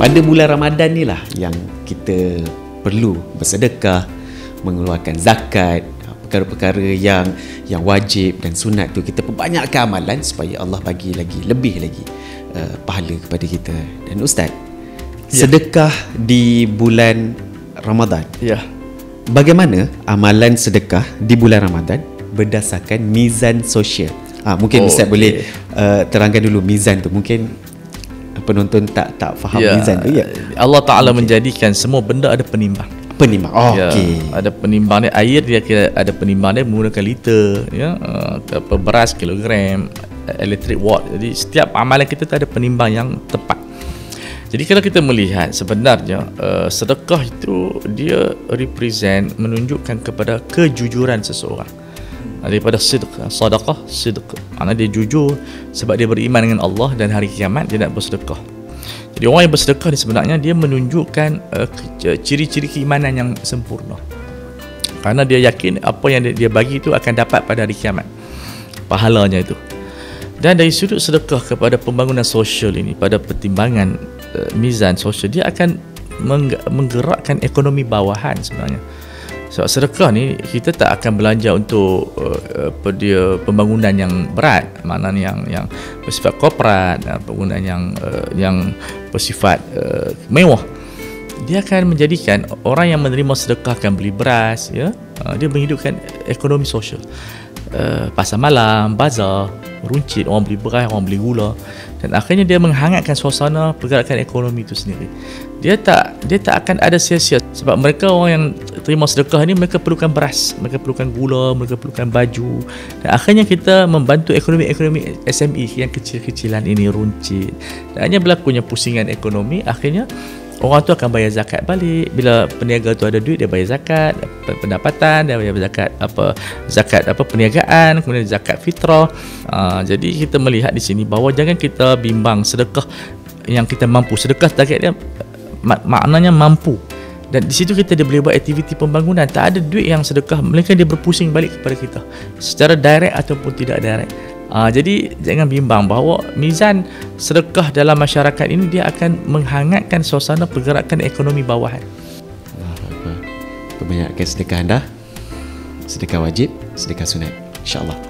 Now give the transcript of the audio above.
pada bulan Ramadan ni lah yang kita perlu bersedekah, mengeluarkan zakat, perkara-perkara yang wajib dan sunat tu kita perbanyakkan amalan supaya Allah bagi lebih lagi pahala kepada kita. Dan Ustaz, sedekah di bulan Ramadan. Bagaimana amalan sedekah di bulan Ramadan berdasarkan mizan sosial? Mungkin Ustaz boleh terangkan dulu mizan tu. Mungkin penonton tak faham mizan tu. Allah Ta'ala menjadikan semua benda ada penimbang. Ada penimbang dia. Air dia kira ada penimbang dia menggunakan liter, beras kilogram, electric watt. Jadi setiap amalan kita tu ada penimbang yang tepat. Jadi kalau kita melihat sebenarnya sedekah itu dia represent, menunjukkan kepada kejujuran seseorang. Daripada sedekah, maknanya dia jujur sebab dia beriman dengan Allah dan hari kiamat dia nak bersedekah. Jadi orang yang bersedekah ni sebenarnya dia menunjukkan ciri-ciri keimanan yang sempurna, kerana dia yakin apa yang dia bagi itu akan dapat pada hari kiamat, pahalanya itu. Dan dari sudut sedekah kepada pembangunan sosial ini, pada pertimbangan mizan sosial, dia akan menggerakkan ekonomi bawahan sebenarnya. Sebab sedekah ni kita tak akan belanja untuk pembangunan yang berat, maknanya yang bersifat korporat, pembangunan yang bersifat mewah. Dia akan menjadikan orang yang menerima sedekah akan beli beras, dia menghidupkan ekonomi sosial. Pasar malam, bazar, runcit, orang beli beras, orang beli gula, dan akhirnya dia menghangatkan suasana pergerakan ekonomi itu sendiri. Dia tak akan ada sia-sia, sebab mereka orang yang terima sedekah ni mereka perlukan beras, mereka perlukan gula, mereka perlukan baju, dan akhirnya kita membantu ekonomi SME yang kecil-kecilan ini, runcit. Dan hanya berlakunya pusingan ekonomi, akhirnya orang tu akan bayar zakat balik. Bila peniaga tu ada duit, dia bayar zakat pendapatan, dia bayar zakat perniagaan, kemudian zakat fitrah. Jadi kita melihat di sini bahawa jangan kita bimbang sedekah yang kita mampu. Sedekah target dia maknanya mampu, dan di situ kita boleh buat aktiviti pembangunan. Tak ada duit yang sedekah, melainkan dia berpusing balik kepada kita secara direct ataupun tidak direct. Jadi jangan bimbang bahawa mizan sedekah dalam masyarakat ini dia akan menghangatkan suasana pergerakan ekonomi bawahan. Perbanyakkan sedekah anda, sedekah wajib, sedekah sunat, insya-Allah.